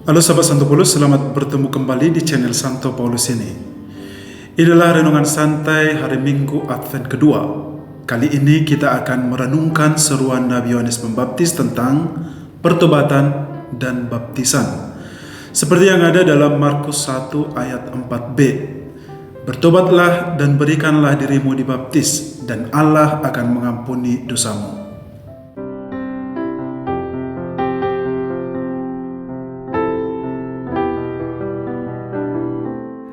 Halo sahabat Santo Paulus, selamat bertemu kembali di channel Santo Paulus ini. Inilah renungan santai hari Minggu Advent kedua. Kali ini kita akan merenungkan seruan Nabi Yohanes Pembaptis tentang pertobatan dan baptisan. Seperti yang ada dalam Markus 1 ayat 4b. Bertobatlah dan berikanlah dirimu dibaptis, dan Allah akan mengampuni dosamu.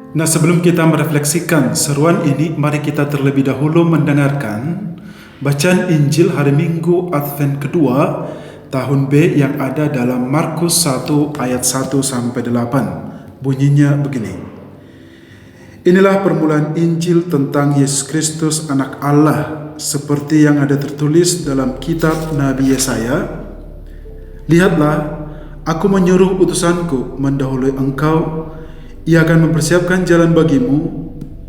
Nah, sebelum kita merefleksikan seruan ini, mari kita terlebih dahulu mendengarkan bacaan Injil hari Minggu Advent kedua tahun B yang ada dalam Markus 1 ayat 1 sampai 8. Bunyinya begini. Inilah permulaan Injil tentang Yesus Kristus anak Allah, seperti yang ada tertulis dalam kitab Nabi Yesaya. Lihatlah, aku menyuruh utusanku mendahului engkau. Ia akan mempersiapkan jalan bagimu.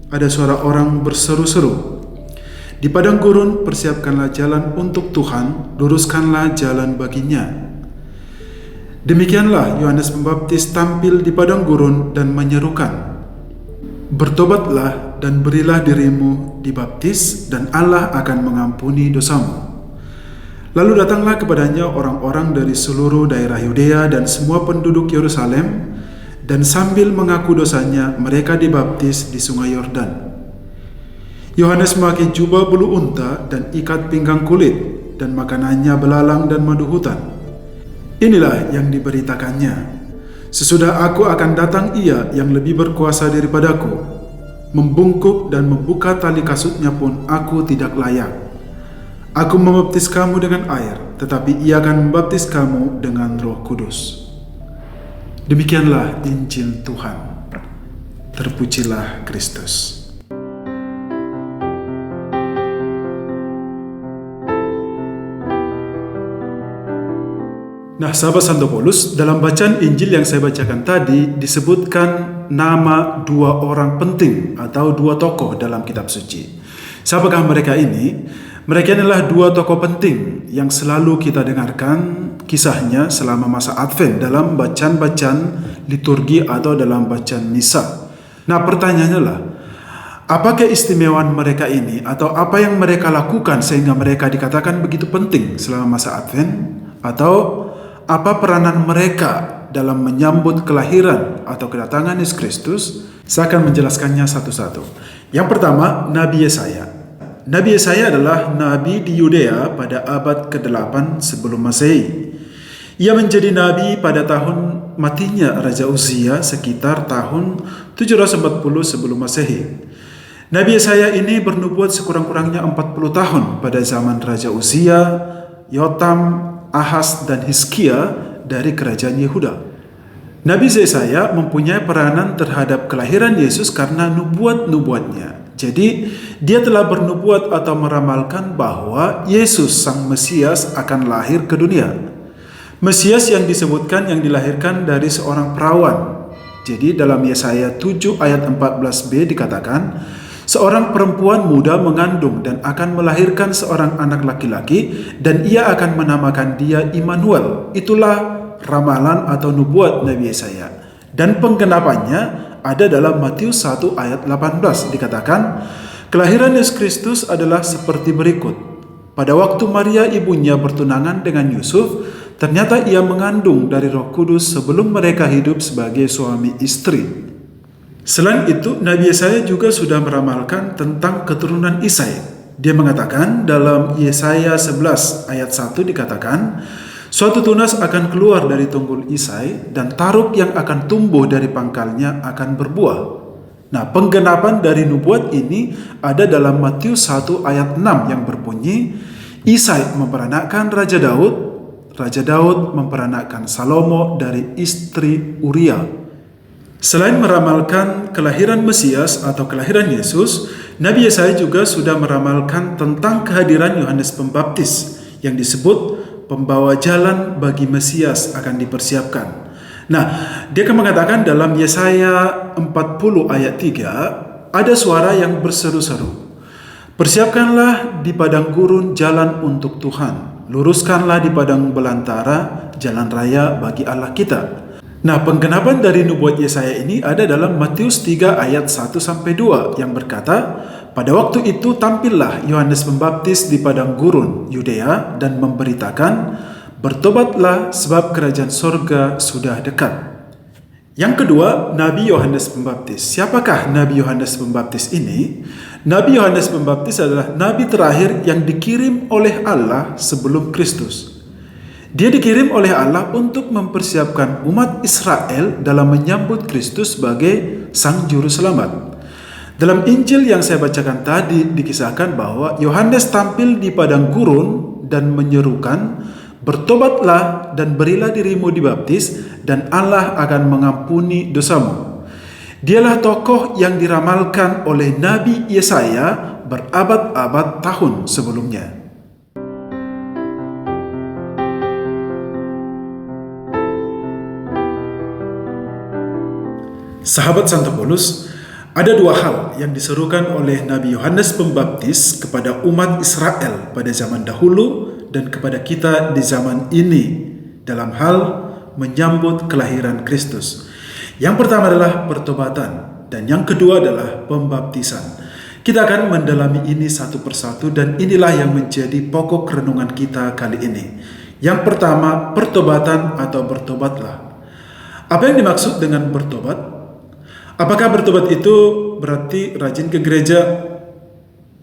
Ada suara orang berseru-seru. Di padang gurun persiapkanlah jalan untuk Tuhan, luruskanlah jalan baginya. Demikianlah Yohanes Pembaptis tampil di padang gurun dan menyerukan, bertobatlah dan berilah dirimu dibaptis, dan Allah akan mengampuni dosamu. Lalu datanglah kepadanya orang-orang dari seluruh daerah Yudea dan semua penduduk Yerusalem, dan sambil mengaku dosanya, mereka dibaptis di sungai Yordan. Yohanes memakai jubah bulu unta dan ikat pinggang kulit, dan makanannya belalang dan madu hutan. Inilah yang diberitakannya. Sesudah aku akan datang Ia yang lebih berkuasa daripadaku. Membungkuk dan membuka tali kasutnya pun aku tidak layak. Aku membaptis kamu dengan air, tetapi Ia akan membaptis kamu dengan Roh Kudus. Demikianlah Injil Tuhan. Terpujilah Kristus. Nah, sahabat Santo Paulus, dalam bacaan Injil yang saya bacakan tadi disebutkan nama dua orang penting atau dua tokoh dalam kitab suci. Siapakah mereka ini? Mereka adalah dua tokoh penting yang selalu kita dengarkan kisahnya selama masa Advent dalam bacaan-bacaan liturgi atau dalam bacaan misa. Nah, pertanyaannya adalah, apa keistimewaan mereka ini atau apa yang mereka lakukan sehingga mereka dikatakan begitu penting selama masa Advent? Atau apa peranan mereka dalam menyambut kelahiran atau kedatangan Yesus Kristus? Saya akan menjelaskannya satu-satu. Yang pertama, Nabi Yesaya. Nabi Yesaya adalah nabi di Yudea pada abad ke-8 sebelum Masehi. Ia menjadi nabi pada tahun matinya Raja Uzia sekitar tahun 740 sebelum Masehi. Nabi Yesaya ini bernubuat sekurang-kurangnya 40 tahun pada zaman Raja Uzia, Yotam, Ahaz, dan Hizkia dari kerajaan Yehuda. Nabi Yesaya mempunyai peranan terhadap kelahiran Yesus karena nubuat-nubuatnya. Jadi, dia telah bernubuat atau meramalkan bahwa Yesus Sang Mesias akan lahir ke dunia. Mesias yang disebutkan yang dilahirkan dari seorang perawan. Jadi, dalam Yesaya 7 ayat 14b dikatakan, seorang perempuan muda mengandung dan akan melahirkan seorang anak laki-laki, dan ia akan menamakan dia Immanuel. Itulah ramalan atau nubuat Nabi Yesaya. Dan penggenapannya ada dalam Matius 1 ayat 18 dikatakan, kelahiran Yesus Kristus adalah seperti berikut. Pada waktu Maria ibunya bertunangan dengan Yusuf, ternyata ia mengandung dari Roh Kudus sebelum mereka hidup sebagai suami istri. Selain itu, Nabi Yesaya juga sudah meramalkan tentang keturunan Isai. Dia mengatakan dalam Yesaya 11 ayat 1 dikatakan, suatu tunas akan keluar dari tunggul Isai, dan taruk yang akan tumbuh dari pangkalnya akan berbuah. Nah, penggenapan dari nubuat ini ada dalam Matius 1 ayat 6 yang berbunyi, Isai memperanakkan Raja Daud memperanakkan Salomo dari istri Uria. Selain meramalkan kelahiran Mesias atau kelahiran Yesus, Nabi Yesaya juga sudah meramalkan tentang kehadiran Yohanes Pembaptis yang disebut pembawa jalan bagi Mesias akan dipersiapkan. Nah, dia akan mengatakan dalam Yesaya 40 ayat 3, ada suara yang berseru-seru. Persiapkanlah di padang gurun jalan untuk Tuhan. Luruskanlah di padang belantara jalan raya bagi Allah kita. Nah, penggenapan dari nubuat Yesaya ini ada dalam Matius 3 ayat 1-2 yang berkata, "Pada waktu itu tampillah Yohanes Pembaptis di padang gurun Yudea dan memberitakan, bertobatlah sebab kerajaan sorga sudah dekat." Yang kedua, Nabi Yohanes Pembaptis. Siapakah Nabi Yohanes Pembaptis ini? Nabi Yohanes Pembaptis adalah nabi terakhir yang dikirim oleh Allah sebelum Kristus. Dia dikirim oleh Allah untuk mempersiapkan umat Israel dalam menyambut Kristus sebagai Sang Juru Selamat. Dalam Injil yang saya bacakan tadi dikisahkan bahwa Yohanes tampil di padang gurun dan menyerukan, "Bertobatlah dan berilah dirimu dibaptis, dan Allah akan mengampuni dosamu." Dialah tokoh yang diramalkan oleh Nabi Yesaya berabad-abad tahun sebelumnya. Sahabat Santo Paulus, ada dua hal yang diserukan oleh Nabi Yohanes Pembaptis kepada umat Israel pada zaman dahulu dan kepada kita di zaman ini dalam hal menyambut kelahiran Kristus. Yang pertama adalah pertobatan dan yang kedua adalah pembaptisan. Kita akan mendalami ini satu persatu dan inilah yang menjadi pokok renungan kita kali ini. Yang pertama, pertobatan atau bertobatlah. Apa yang dimaksud dengan bertobat? Apakah bertobat itu berarti rajin ke gereja?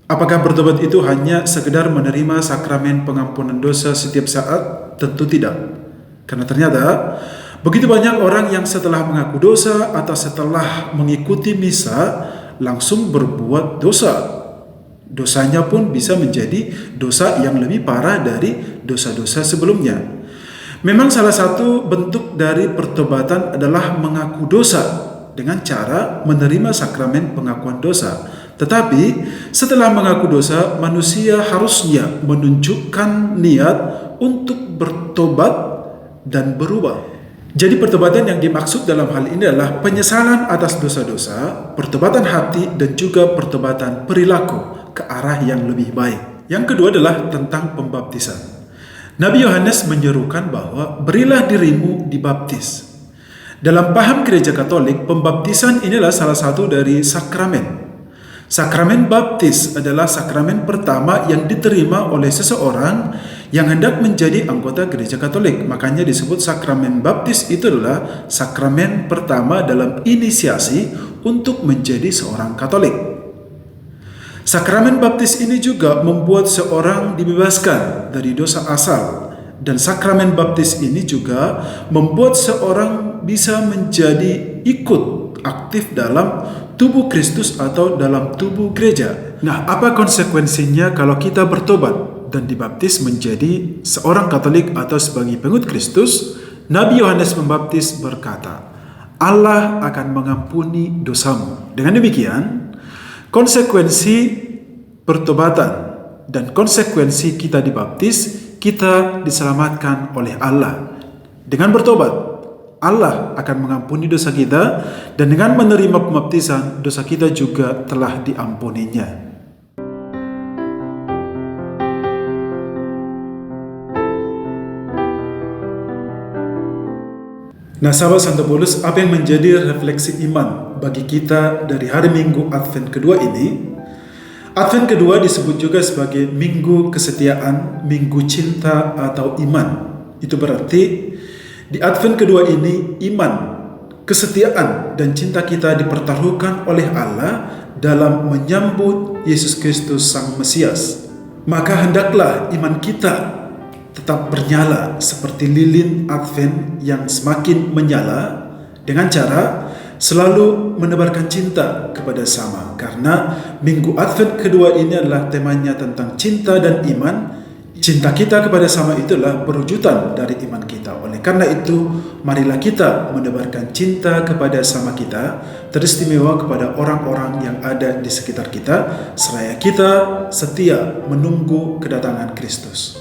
Apakah bertobat itu hanya sekedar menerima sakramen pengampunan dosa setiap saat? Tentu tidak. Karena ternyata begitu banyak orang yang setelah mengaku dosa atau setelah mengikuti misa langsung berbuat dosa. Dosanya pun bisa menjadi dosa yang lebih parah dari dosa-dosa sebelumnya. Memang salah satu bentuk dari pertobatan adalah mengaku dosa dengan cara menerima sakramen pengakuan dosa. Tetapi setelah mengaku dosa, manusia harusnya menunjukkan niat untuk bertobat dan berubah. Jadi pertobatan yang dimaksud dalam hal ini adalah penyesalan atas dosa-dosa, pertobatan hati, dan juga pertobatan perilaku ke arah yang lebih baik. Yang kedua adalah tentang pembaptisan. Nabi Yohanes menyerukan bahwa berilah dirimu dibaptis. Dalam paham gereja Katolik, pembaptisan inilah salah satu dari sakramen. Sakramen baptis adalah sakramen pertama yang diterima oleh seseorang yang hendak menjadi anggota gereja Katolik. Makanya disebut sakramen baptis itu adalah sakramen pertama dalam inisiasi untuk menjadi seorang Katolik. Sakramen baptis ini juga membuat seorang dibebaskan dari dosa asal. Dan sakramen baptis ini juga membuat seorang bisa menjadi ikut aktif dalam tubuh Kristus atau dalam tubuh gereja. Nah, apa konsekuensinya kalau kita bertobat dan dibaptis menjadi seorang Katolik atau sebagai pengikut Kristus? Nabi Yohanes Pembaptis berkata, Allah akan mengampuni dosamu. Dengan demikian, konsekuensi pertobatan dan konsekuensi kita dibaptis, kita diselamatkan oleh Allah. Dengan bertobat, Allah akan mengampuni dosa kita, dan dengan menerima pembaptisan, dosa kita juga telah diampuninya. Nah, sahabat Santo Paulus, apa yang menjadi refleksi iman bagi kita dari hari Minggu Advent kedua ini? Advent kedua disebut juga sebagai Minggu Kesetiaan, Minggu Cinta atau Iman. Itu berarti di Advent kedua ini iman, kesetiaan, dan cinta kita dipertaruhkan oleh Allah dalam menyambut Yesus Kristus Sang Mesias. Maka hendaklah iman kita tetap bernyala seperti lilin Advent yang semakin menyala dengan cara selalu menebarkan cinta kepada sama. Karena Minggu Advent kedua ini adalah temanya tentang cinta dan iman. Cinta kita kepada sama itulah perwujudan dari iman kita. Oleh karena itu, marilah kita menebarkan cinta kepada sama kita, teristimewa kepada orang-orang yang ada di sekitar kita, seraya kita setia menunggu kedatangan Kristus.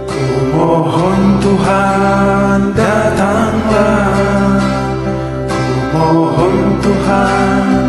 Ku mohon Tuhan, datanglah. Mohon Tuhan,